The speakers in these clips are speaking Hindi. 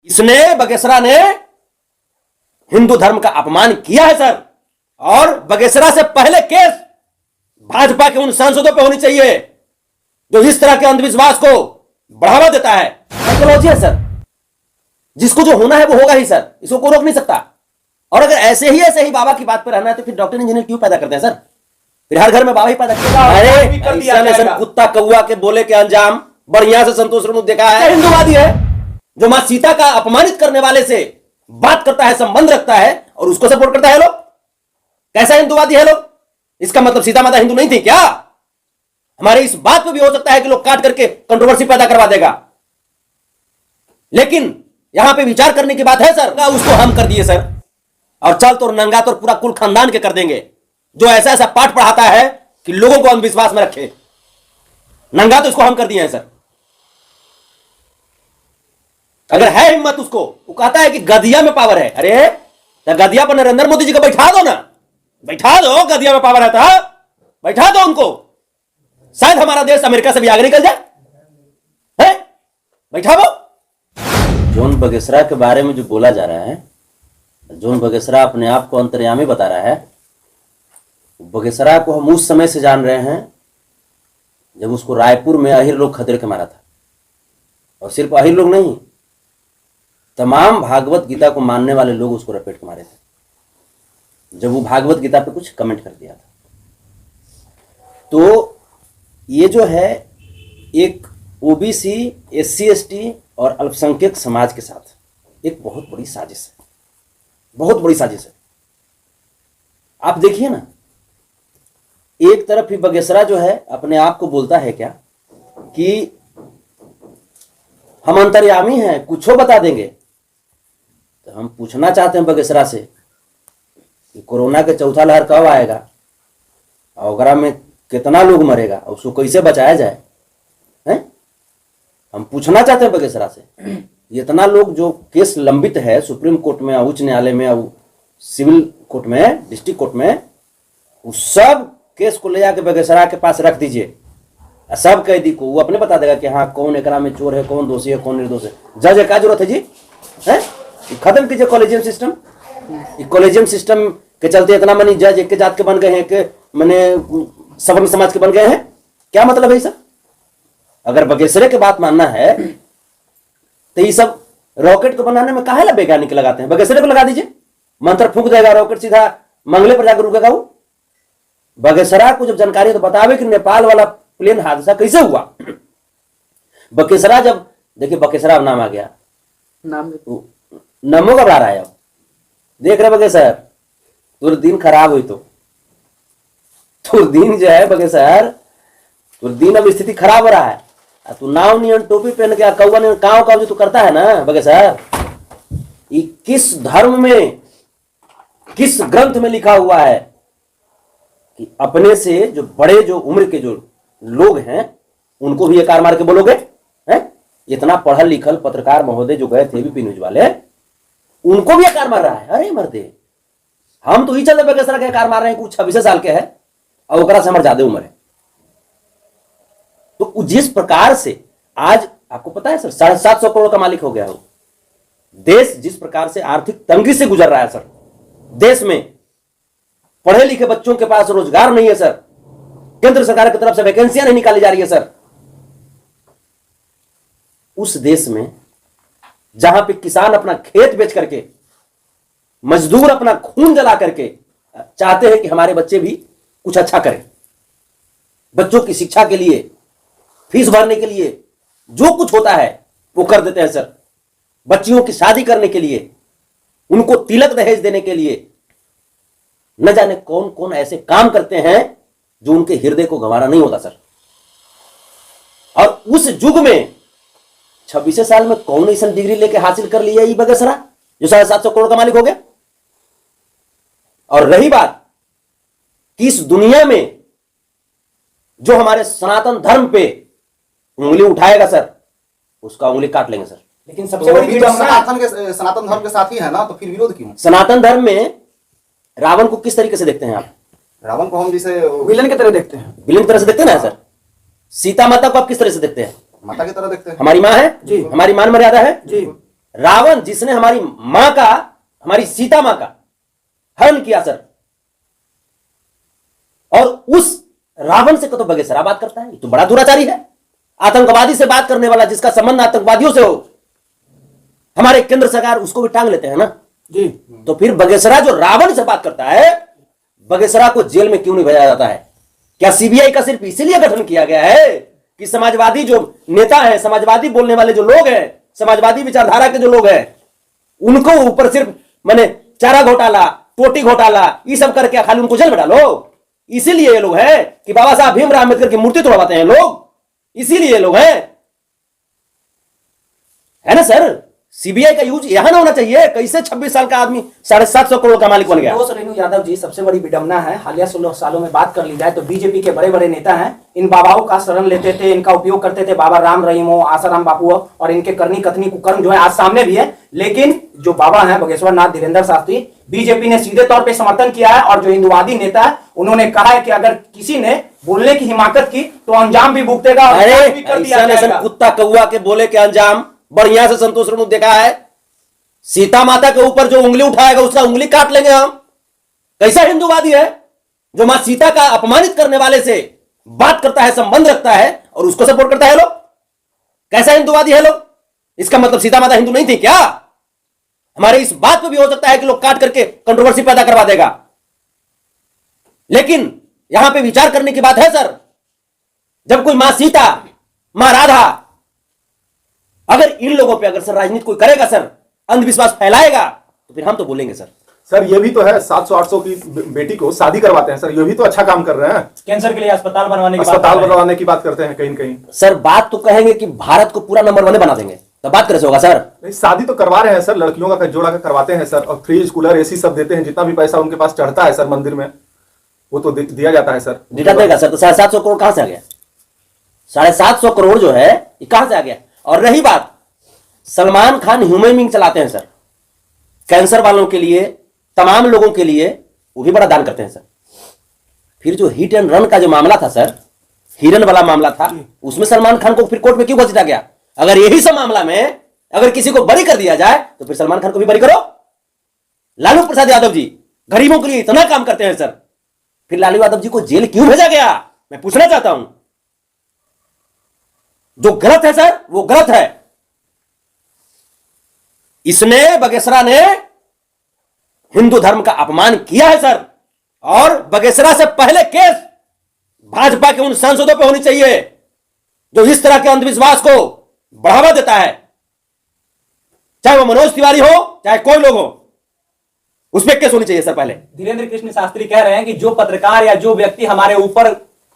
इसने बगेसरा ने हिंदू धर्म का अपमान किया है सर। और बगेसरा से पहले केस भाजपा के उन सांसदों पे होनी चाहिए जो इस तरह के अंधविश्वास को बढ़ावा देता है। साइकोलॉजी है सर, जिसको जो होना है वो होगा ही सर, इसको कोई रोक नहीं सकता। और अगर ऐसे ही बाबा की बात पर रहना है तो फिर डॉक्टर इंजीनियर क्यों पैदा करते हैं सर? फिर हर घर में बाबा ही पैदा किया। अरे कुत्ता कौआ के बोले के अंजाम बढ़िया से संतोष रेणु देखा है। हिंदूवादी है जो मां सीता का अपमानित करने वाले से बात करता है, संबंध रखता है और उसको सपोर्ट करता है। लोग कैसा हिंदूवादी है लोग? इसका मतलब सीता माता हिंदू नहीं थी क्या? हमारे इस बात पे भी हो सकता है कि लोग काट करके कंट्रोवर्सी पैदा करवा देगा, लेकिन यहां पे विचार करने की बात है सर। उसको हम कर दिए सर, और चल तो नंगा तो पूरा कुल खानदान के कर देंगे जो ऐसा ऐसा पाठ पढ़ाता है कि लोगों को अंधविश्वास में रखे। नंगा तो इसको हम कर दिए हैं सर। अगर है हिम्मत उसको, वो कहता है कि गदिया में पावर है। अरे तो गदिया पर नरेंद्र मोदी जी को बैठा दो ना, बैठा दो। गदिया में पावर रहता है, बैठा दो उनको। शायद हमारा देश अमेरिका से भी आगे निकल जाए, है? बैठा दो। जॉन बगेसरा के बारे में जो बोला जा रहा है, जॉन बगेसरा अपने आप को अंतर्यामी बता रहा है। बगेसरा को हम उस समय से जान रहे हैं जब उसको रायपुर में अहिर लोग खदेड़ के मारा था। और सिर्फ अहिर लोग नहीं, तमाम भागवत गीता को मानने वाले लोग उसको रपेट के मारे थे जब वो भागवत गीता पे कुछ कमेंट कर दिया था। तो ये जो है एक ओबीसी, एससी, एसटी और अल्पसंख्यक समाज के साथ एक बहुत बड़ी साजिश है, बहुत बड़ी साजिश है। आप देखिए ना, एक तरफ ही बगेसरा जो है अपने आप को बोलता है क्या कि हम अंतर्यामी हैं, कुछ बता देंगे। तो हम पूछना चाहते हैं बगेसरा से कि कोरोना के चौथा लहर कब आएगा, ओकरा में कितना लोग मरेगा, उसको कैसे बचाया जाए, हैं? हम पूछना चाहते हैं बगेसरा से। इतना लोग जो केस लंबित है सुप्रीम कोर्ट में, उच्च न्यायालय में, सिविल कोर्ट में, डिस्ट्रिक्ट कोर्ट में, उस सब केस को ले जाके बगेसरा के पास रख दीजिए। सब कैदी को वो अपने बता देगा कि हाँ कौन एकरा में चोर है, कौन दोषी है, कौन निर्दोष है। जज क्या जरूरत है जी, है? खत्म कीजिए कॉलेजियम सिस्टम। कॉलेजियम सिस्टम के चलते इतना मनी जज एक के जात के बन गए हैं कि मैंने सवर्ण समाज के बन गए हैं। क्या मतलब है सर? अगर बगेसरे की बात मानना है तो ये सब रॉकेट को बनाने में काहे वैज्ञानिक लगाते हैं? बगेसरे को लगा दीजिए, मंत्र फूंक देगा, रॉकेट सीधा मंगले पर जाकर रुकेगा। वो बगेसरा को जब जानकारी तो बतावे कि नेपाल वाला प्लेन हादसा कैसे हुआ। बगेसरा जब देखिए, बगेसरा नाम आ गया, नमो घबरा रहा है। अब देख रहे बगेसर, तुर दिन खराब हुई तो तुर दिन जो है बगेसर, तुर दिन अब स्थिति खराब हो रहा है। तू नाव नियन टोपी पहन के कौवा नियन काव काव जो तू करता है ना बगेसर, ये किस धर्म में, किस ग्रंथ में लिखा हुआ है कि अपने से जो बड़े, जो उम्र के जो लोग हैं उनको भी एकार मार के बोलोगे? हैं? इतना पढ़ल लिखल पत्रकार महोदय जो गए थे एबीपी न्यूज वाले, उनको भी एकार मार रहा है। अरे मर्दे, हम तो ही चलते बगेसरा के एकार मार रहे हैं, कुछ 26 साल के है और ओकरा से हमारे ज्यादा उम्र है। तो जिस प्रकार से आज आपको पता है सर, 750 करोड़ का मालिक हो गया हो देश। जिस प्रकार से आर्थिक तंगी से गुजर रहा है सर, देश में पढ़े लिखे बच्चों के पास रोजगार नहीं है सर, केंद्र सरकार की तरफ से वैकेंसियां नहीं निकाली जा रही है सर। उस देश में जहां पे किसान अपना खेत बेच करके, मजदूर अपना खून जला करके चाहते हैं कि हमारे बच्चे भी कुछ अच्छा करें, बच्चों की शिक्षा के लिए, फीस भरने के लिए जो कुछ होता है वो कर देते हैं सर। बच्चियों की शादी करने के लिए, उनको तिलक दहेज देने के लिए, न जाने कौन कौन ऐसे काम करते हैं जो उनके हृदय को गंवारा नहीं होता सर। और उस युग में 26 साल में कौन ऐसा डिग्री लेके हासिल कर लिया ये बगेसरा जो 750 करोड़ का मालिक हो गया। और रही बात कि इस दुनिया में जो हमारे सनातन धर्म पे उंगली उठाएगा सर, उसका उंगली काट लेंगे सर। लेकिन सबसे बड़ी सनातन धर्म के साथ ही है ना, तो फिर विरोध क्यों? सनातन धर्म में रावण को किस तरीके से देखते हैं आप? रावण को हम जैसे विलन की तरह देखते हैं। विलन की तरह से देखते हैं ना सर। सीता माता को आप किस तरह से देखते हैं? माता की तरह देखते हैं। हमारी माँ है जी, हमारी मान मर्यादा है जी। रावण जिसने हमारी मां का, हमारी सीता मां का हरण किया सर, और उस रावण से तो बगेसरा बात करता है, ये तो बड़ा दुराचारी है। आतंकवादी से बात करने वाला, जिसका संबंध आतंकवादियों से हो, हमारे केंद्र सरकार उसको भी टांग लेते हैं ना जी। तो फिर बगेसरा जो रावण से बात करता है, बगेसरा को जेल में क्यों नहीं भेजा जाता है? क्या सीबीआई का सिर्फ इसीलिए गठन किया गया है कि समाजवादी जो नेता है, समाजवादी बोलने वाले जो लोग हैं, समाजवादी विचारधारा के जो लोग हैं, उनको ऊपर सिर्फ मैंने चारा घोटाला, टोटी घोटाला, ये सब करके खाली उनको जेल में डालो? इसीलिए ये लोग हैं कि बाबा साहब भीमराव अम्बेडकर की मूर्ति तोड़वाते हैं लोग, इसीलिए ये लोग हैं, है ना सर? सीबीआई का यूज यहां ना होना चाहिए। कैसे 26 साल का आदमी 750 करोड़ का मालिक बन गया? दोस्त रेणु यादव जी, सबसे बड़ी विडंबना है, हालिया 16 सालों में बात कर ली जाए तो बीजेपी के बड़े बड़े नेता हैं, इन बाबाओं का शरण लेते थे, इनका उपयोग करते थे, बाबा राम रहीम हो, आसाराम बापू हो, और इनके करनी कथनी कुकर्म जो है आज सामने भी है। लेकिन जो बाबा हैं बगेश्वर नाथ धीरेन्द्र शास्त्री, बीजेपी ने सीधे तौर पर समर्थन किया है, और जो हिंदुवादी नेता है उन्होंने कहा है कि अगर किसी ने बोलने की हिमाकत की तो अंजाम भी भुगतेगा। अरे कुत्ता कौआ के बोले के अंजाम बढ़िया से संतोष रेणु देखा है। सीता माता के ऊपर जो उंगली उठाएगा उसका उंगली काट लेंगे हम। कैसा हिंदूवादी है जो मां सीता का अपमानित करने वाले से बात करता है, संबंध रखता है और उसको सपोर्ट करता है लोग? कैसा हिंदूवादी है लोग? इसका मतलब सीता माता हिंदू नहीं थी क्या? हमारे इस बात पे भी हो सकता है कि लोग काट करके कंट्रोवर्सी पैदा करवा देगा, लेकिन यहां पे विचार करने की बात है सर। जब कोई मां सीता, मां राधा, अगर इन लोगों पे अगर सर राजनीति कोई करेगा सर, अंधविश्वास फैलाएगा, तो फिर हम तो बोलेंगे सर। सर ये भी तो है, 700-800 की बेटी को शादी करवाते हैं सर, ये भी तो अच्छा काम कर रहे हैं। कैंसर के लिए अस्पताल बनवाने की बात करते हैं कहीं कहीं। सर बात तो कहेंगे कि भारत को पूरा नंबर 1 बना देंगे, तो बात कैसे होगा सर? नहीं, शादी तो करवा रहे हैं सर, लड़कियों का जोड़ा का करवाते हैं सर, और फ्रिज कूलर एसी सब देते हैं, जितना भी पैसा उनके पास चढ़ता है सर मंदिर में वो तो दिया जाता है सर। देगा सर। तो 750 करोड़ कहां से आ गया? 750 करोड़ जो है ये कहां से आ गया? और रही बात, सलमान खान ह्यूमन बीइंग चलाते हैं सर, कैंसर वालों के लिए, तमाम लोगों के लिए, वो भी बड़ा दान करते हैं सर। फिर जो हिट एंड रन का जो मामला था सर, हिरन वाला मामला था, उसमें सलमान खान को फिर कोर्ट में क्यों घसीटा गया? अगर यही सब मामला में अगर किसी को बरी कर दिया जाए तो फिर सलमान खान को भी बरी करो। लालू प्रसाद यादव जी गरीबों के लिए इतना काम करते हैं सर, फिर लालू यादव जी को जेल क्यों भेजा गया? मैं पूछना चाहता हूं। जो गलत है सर वो गलत है। इसने, बगेसरा ने हिंदू धर्म का अपमान किया है सर, और बगेसरा से पहले केस भाजपा के उन सांसदों पे होनी चाहिए जो इस तरह के अंधविश्वास को बढ़ावा देता है, चाहे वो मनोज तिवारी हो चाहे कोई लोग हो, उस पर केस होनी चाहिए सर पहले। धीरेन्द्र कृष्ण शास्त्री कह रहे हैं कि जो पत्रकार या जो व्यक्ति हमारे ऊपर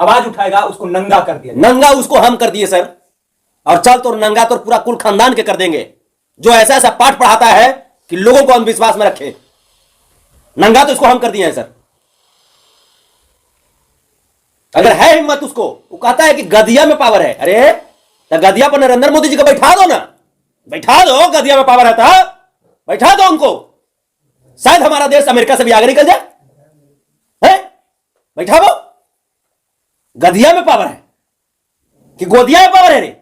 आवाज उठाएगा उसको नंगा कर दिया। नंगा उसको हम कर दिए सर, और चल तो नंगा तो पूरा कुल खानदान के कर देंगे, जो ऐसा ऐसा पाठ पढ़ाता है कि लोगों को अंधविश्वास में रखे। नंगा तो इसको हम कर दिए हैं सर। अगर है हिम्मत उसको, वो कहता है कि गदिया में पावर है। अरे तो गदिया पर नरेंद्र मोदी जी को बैठा दो ना, बैठा दो। गदिया में पावर है तो बैठा दो उनको, शायद हमारा देश अमेरिका से भी आगे निकल जाए। है बैठा दो। गदिया में पावर है कि गोदिया में पावर है? रे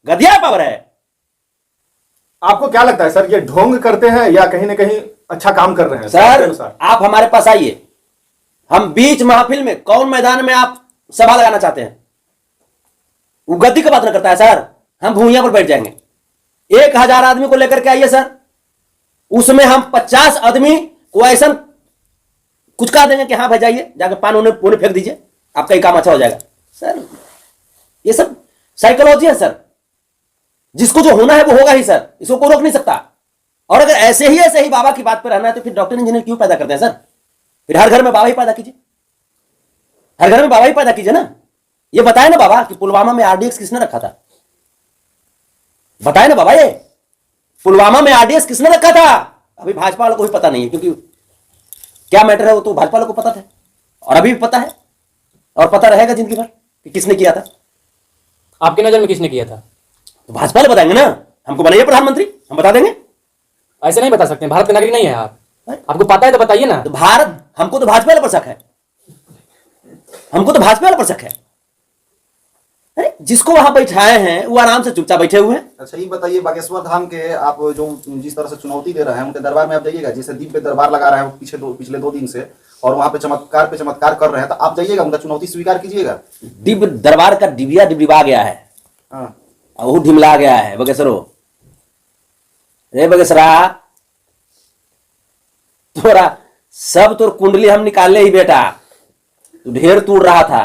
गदिया में पावर है। आपको क्या लगता है सर, ये ढोंग करते हैं या कहीं ना कहीं अच्छा काम कर रहे हैं? सर आप हमारे पास आइए, हम बीच महफिल में, कौन मैदान में आप सभा लगाना चाहते हैं? वो गद्दी की बात ना करता है सर, हम भूइयां पर बैठ जाएंगे। 1000 आदमी को लेकर के आइए सर, उसमें हम 50 आदमी को ऐसा कुछ कह देंगे कि हाँ भाई जाइए जाकर पान उन्हें फेंक दीजिए, आपका ही काम अच्छा हो जाएगा। सर ये सब साइकोलॉजी है सर, जिसको जो होना है वो होगा ही सर, इसको कोई रोक नहीं सकता। और अगर ऐसे ही बाबा की बात पर रहना है तो फिर डॉक्टर इंजीनियर क्यों पैदा करते हैं सर? फिर हर घर में बाबा ही पैदा कीजिए, हर घर में बाबा ही पैदा कीजिए ना। ये बताए ना बाबा कि पुलवामा में आरडीएक्स किसने रखा था? बताए ना बाबा, ये पुलवामा में आरडीएक्स किसने रखा था? अभी भाजपा वालों को भी पता नहीं है, क्योंकि क्या मैटर है वो तो भाजपा वालों को पता था, और अभी भी पता है, और पता रहेगा जिंदगी भर कि किसने किया था। आपकी नजर में किसने किया था? तो भाजपा वाले बताएंगे ना, हमको बनाइए प्रधानमंत्री, हम बता देंगे। ऐसे नहीं बता सकते, भारत के नागरिक नहीं है आप, आपको पता है तो बताइए ना। तो भारत, हमको तो भाजपा वाले पर शक है, हमको तो भाजपा वाले पर शक है। अरे जिसको वहां बैठाए हैं वो आराम से चुपचाप बैठे हुए हैं। अच्छा ये बताइए, बागेश्वर धाम के आप जो जिस तरह से चुनौती दे रहे हैं, उनके दरबार में आप जाइएगा, जैसे दीप पे दरबार लगा रहे हैं पिछले 2 दिन से, और वहां पे चमत्कार कर रहे हैं, तो आप जाइएगा, उनका चुनौती स्वीकार कीजिएगा। दिव्य दरबार का डिबिया डिबा गया है, हाँ और वो ढिमला गया है। बगेसरो, रे बगेसरा, तोरा सब तोर कुंडली हम निकाले ही बेटा, तू ढेर तूड़ रहा था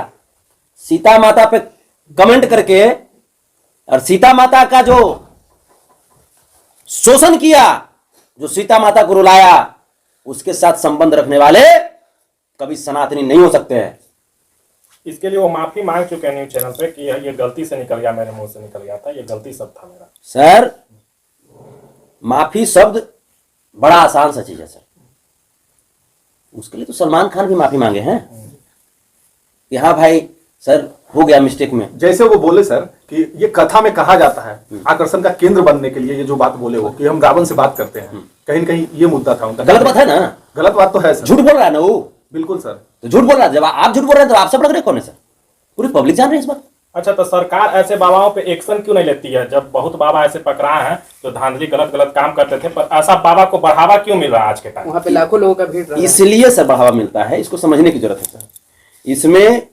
सीता माता पे कमेंट करके, और सीता माता का जो शोषण किया, जो सीता माता को रुलाया, उसके साथ संबंध रखने वाले कभी सनातनी नहीं हो सकते हैं। इसके लिए वो माफी मांग चुके हैं न्यूज चैनल पे कि ये गलती से निकल गया, मेरे मुंह से निकल गया था, ये गलती सब था मेरा। सर माफी शब्द बड़ा आसान सा चीज है सर, उसके लिए तो सलमान खान भी माफी मांगे हैं कि हाँ भाई सर हो गया मिस्टेक में। जैसे वो बोले सर कि ये कथा में कहा जाता है आकर्षण का केंद्र बनने के लिए, ये जो बात बोले वो कि हम रावण से बात करते हैं, कहीं न कहीं ये मुद्दा था उनका। गलत बात है ना, गलत बात तो है सर, झूठ बोल रहा है ना वो, बिल्कुल सर। तो झूठ बोल रहा है। जब आप झूठ बोल रहे हैं तो आप सब लग रहे कौन है सर, पूरी पब्लिक जान रही है इस बात। अच्छा, तो सरकार ऐसे बाबाओं पे एक्शन क्यों नहीं लेती है? जब बहुत बाबा ऐसे पकड़ा है जो धांधली गलत काम करते थे, पर ऐसा बाबा को बढ़ावा क्यों मिल रहा है आज के टाइम? वहाँ पे लाखों लोगों का भीड़ रहा है। इसलिए सर बढ़ावा मिलता है, इसको समझने की जरूरत है सर। इसमें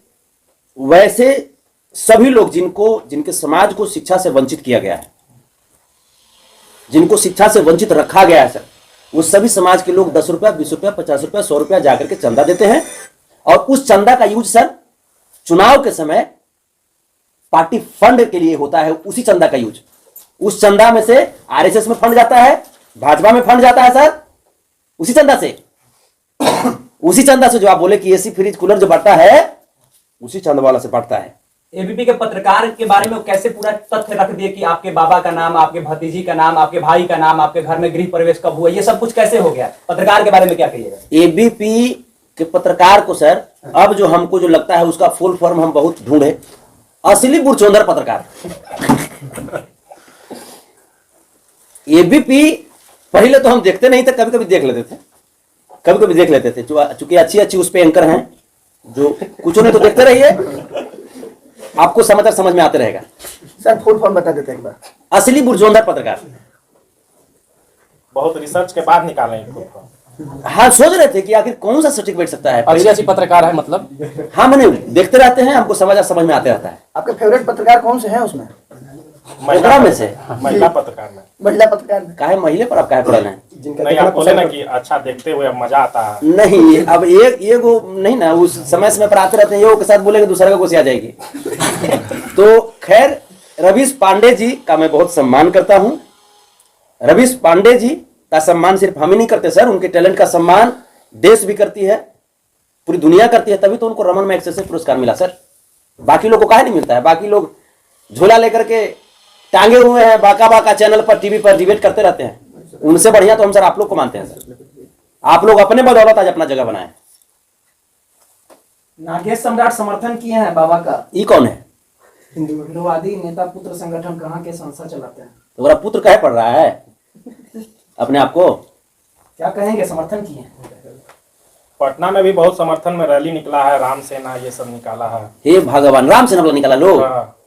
वैसे सभी लोग जिनके समाज को शिक्षा से वंचित किया गया है, जिनको शिक्षा से वंचित रखा गया है सर, वो सभी समाज के लोग 10 रुपया, 20 रुपया, 50 रुपया, 100 रुपया जाकर के चंदा देते हैं, और उस चंदा का यूज सर चुनाव के समय पार्टी फंड के लिए होता है। उसी चंदा का यूज, उस चंदा में से आरएसएस में फंड जाता है, भाजपा में फंड जाता है सर, उसी चंदा से उसी चंदा से जो आप बोले कि एसी फ्रिज कूलर जो बढ़ता है, उसी चंदा वाला से बढ़ता है। एबीपी के पत्रकार के बारे में कैसे पूरा तथ्य रख दिए कि आपके बाबा का नाम, आपके भतीजी का नाम, आपके भाई का नाम, आपके घर में गृह प्रवेश कब हुआ, ये सब कुछ कैसे हो गया? पत्रकार के बारे में क्या कहिएगा? एबीपी के पत्रकार को सर अब जो हमको जो लगता है उसका फुल फॉर्म हम बहुत ढूंढे, असली बुरचोंदर पत्रकार। एबीपी पहले तो हम देखते नहीं थे, कभी कभी देख लेते थे, कभी कभी देख लेते थे, चूंकि अच्छी उस पे एंकर हैं जो कुछ नहीं, तो देखते रहिए, आपको समाचार समझ में आते रहेगा। सर फुल फॉर्म बता देते एक बार। असली बुरचोंदर पत्रकार। बहुत रिसर्च के बाद निकाले इनको। हाँ, सोच रहे थे कि आखिर कौन सा सटीक बैठ सकता है। अच्छी पत्रकार है मतलब? हाँ, मैंने देखते रहते हैं, हमको समझ में आते रहता है। आपके फेवरेट पत्रकार कौन से हैं उसमें? ओकरा में से महिला पत्रकार में। महिला पत्रकार में काहे महिले पर आप काहे पड़ल हैं? नहीं, आप बोले ना कि अच्छा देखते हुए अब मजा आता है। नहीं, अब एक वो नहीं ना, उस समय पर आते रहते हैं, ये के साथ बोलेंगे दूसरा का गुस्सा आ जाएगी। तो खैर, रवीश पांडे जी का मैं बहुत सम्मान करता हूं। रवीश पांडे जी का सम्मान सिर्फ हम ही नहीं करते सर, उनके टैलेंट का सम्मान देश भी करती है, पूरी दुनिया करती है, तभी तो उनको रमन मैग्सेसे पुरस्कार मिला सर। बाकी लोग को काहे नहीं मिलता है? बाकी लोग झोला लेकर के टांगे हुए हैं, बाका चैनल पर, टीवी पर डिबेट करते रहते हैं। उनसे बढ़िया तो हम सर आप लोग को मानते हैं सर। आप लोग अपने बदौलत आज अपना जगह बनाए। नागेश सम्राट समर्थन किए हैं बाबा का। ये कौन है? हिंदुवादी नेता पुत्र संगठन कहाँ के संस्था चलाते हैं? तो मेरा पुत्र कहे पड़ रहा है अपने आप को? क्या कहेंगे, समर्थन किए हैं? पटना में भी बहुत समर्थन में रैली निकला है, राम सेना ये सब निकाला है। हे भगवान, राम सेना वाला निकाला लोग। हाँ।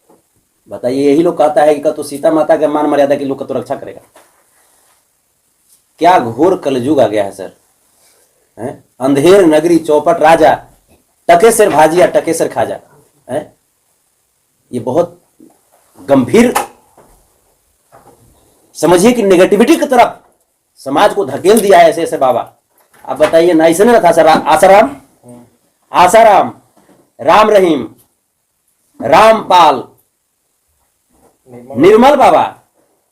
बताइए, यही लोग कहता है कि तो सीता माता के मान मर्यादा की लोग का तो रक्षा करेगा। क्या घोर कलयुग आ गया है सर। हैं? अंधेर नगरी चौपट राजा, टकेसर भाजिया टकेसर खाजा। हैं? ये बहुत गंभीर समझिए कि नेगेटिविटी की तरफ समाज को धकेल दिया है ऐसे ऐसे बाबा। आप बताइए ना, ऐसे नहीं था सर। आसाराम, राम रहीम, रामपाल, निर्मल बाबा,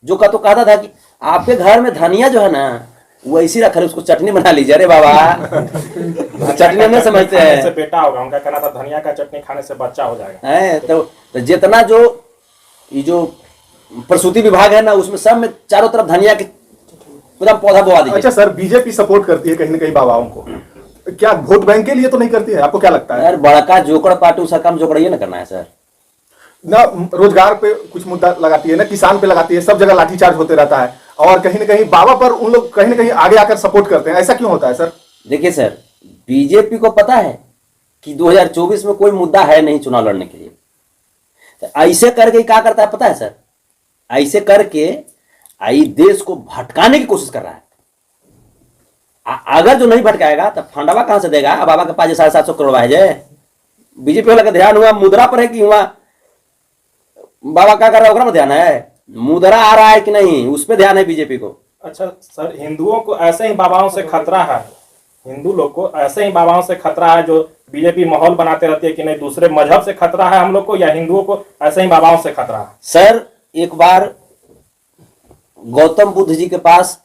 जो का तो कहता था कि आपके घर में धनिया जो है ना वो ऐसी रखा है, उसको चटनी बना लीजिए। अरे बाबा, चटनी नहीं समझते हैं। से बेटा होगा, उनका कहना था धनिया का चटनी खाने से बच्चा हो जाएगा। है तो जितना जो ये जो प्रसूति विभाग है ना, उसमें सब में चारों तरफ धनिया के पूरा पौधा बोआ दीजिए। अच्छा सर, बीजेपी सपोर्ट करती है कहीं न कहीं बाबाओं को, क्या वोट बैंक के लिए तो नहीं करती है? आपको क्या लगता है? यार बड़का जोकड़ पार्टी उसका काम जोकड़िए ना करना है सर। ना रोजगार पे कुछ मुद्दा लगाती है, ना किसान पे लगाती है, सब जगह लाठीचार्ज होते रहता है, और कहीं न कहीं बाबा पर उन लोग कहीं न कहीं आगे आकर सपोर्ट करते हैं। ऐसा क्यों होता है सर? देखिए सर, बीजेपी को पता है कि 2024 में कोई मुद्दा है नहीं चुनाव लड़ने के लिए। तो ऐसे करके क्या करता है पता है सर, ऐसे करके आई देश को भटकाने की कोशिश कर रहा है। अगर जो नहीं भटकाएगा तो फंडवा कहां से देगा? बाबा के पास 750 करोड़ है। बीजेपी वाला का ध्यान हुआ मुद्रा पर है कि हुआ बाबा क्या कर रहा है में ध्यान है? मुद्रा आ रहा है कि नहीं, उस पर ध्यान है बीजेपी को। अच्छा सर, हिंदुओं को ऐसे ही बाबाओं से खतरा है, हिंदू लोग को ऐसे ही बाबाओं से खतरा है जो बीजेपी माहौल बनाते रहती है कि नहीं दूसरे मजहब से खतरा है हम लोग को, या हिंदुओं को ऐसे ही बाबाओं से खतरा है? सर एक बार गौतम बुद्ध जी के पास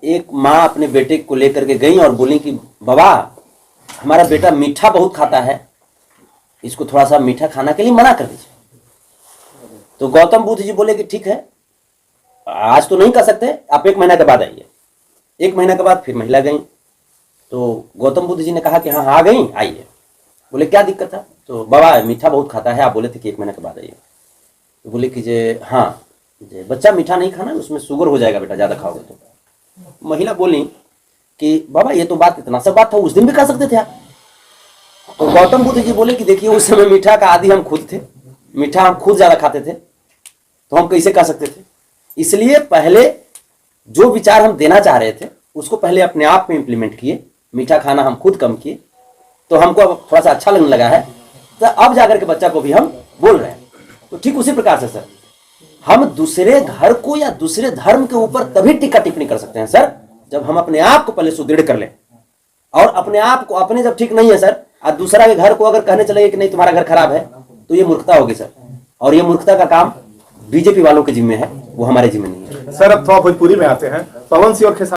एक माँ अपने बेटे को लेकर के गई और बोली कि बाबा हमारा बेटा मीठा बहुत खाता है, इसको थोड़ा सा मीठा खाना के लिए मना कर दीजिए। तो गौतम बुद्ध जी बोले कि ठीक है, आज तो नहीं कर सकते, आप 1 महीना के बाद आइए। 1 महीना के बाद फिर महिला गई, तो गौतम बुद्ध जी ने कहा कि हाँ आ गई, आइए। बोले क्या दिक्कत है? तो बाबा मीठा बहुत खाता है, आप बोले थे कि 1 महीना के बाद आइए। तो बोले कि जे हाँ जे बच्चा मीठा नहीं खाना, उसमें शुगर हो जाएगा बेटा, ज़्यादा खाओगे तो। महिला बोली कि बाबा ये तो बात इतना सा बात था, उस दिन भी कह सकते थे आप। तो गौतम बुद्ध जी बोले कि देखिए उस समय मीठा का आदि हम खुद थे, मीठा हम खुद ज़्यादा खाते थे, तो हम कैसे कह सकते थे? इसलिए पहले जो विचार हम देना चाह रहे थे उसको पहले अपने आप में इंप्लीमेंट किए, मीठा खाना हम खुद कम किए, तो हमको अब थोड़ा सा अच्छा लगने लगा है, तो अब जाकर के बच्चा को भी हम बोल रहे हैं। तो ठीक उसी प्रकार से सर हम दूसरे घर को या दूसरे धर्म के ऊपर तभी टीका टिप्पणी कर सकते हैं सर जब हम अपने आप को पहले सुदृढ़ कर लें। और अपने आप को अपने जब ठीक नहीं है सर, और दूसरा के घर को अगर कहने चलेंगे कि नहीं तुम्हारा घर खराब है, तो ये मूर्खता होगी सर। और ये मूर्खता का काम बीजेपी वालों के जिम्मे है, वो हमारे जिम्मे नहीं है। सर अब थोड़ा भोजपुरी में आते हैं। पवन सिंह और खेसारी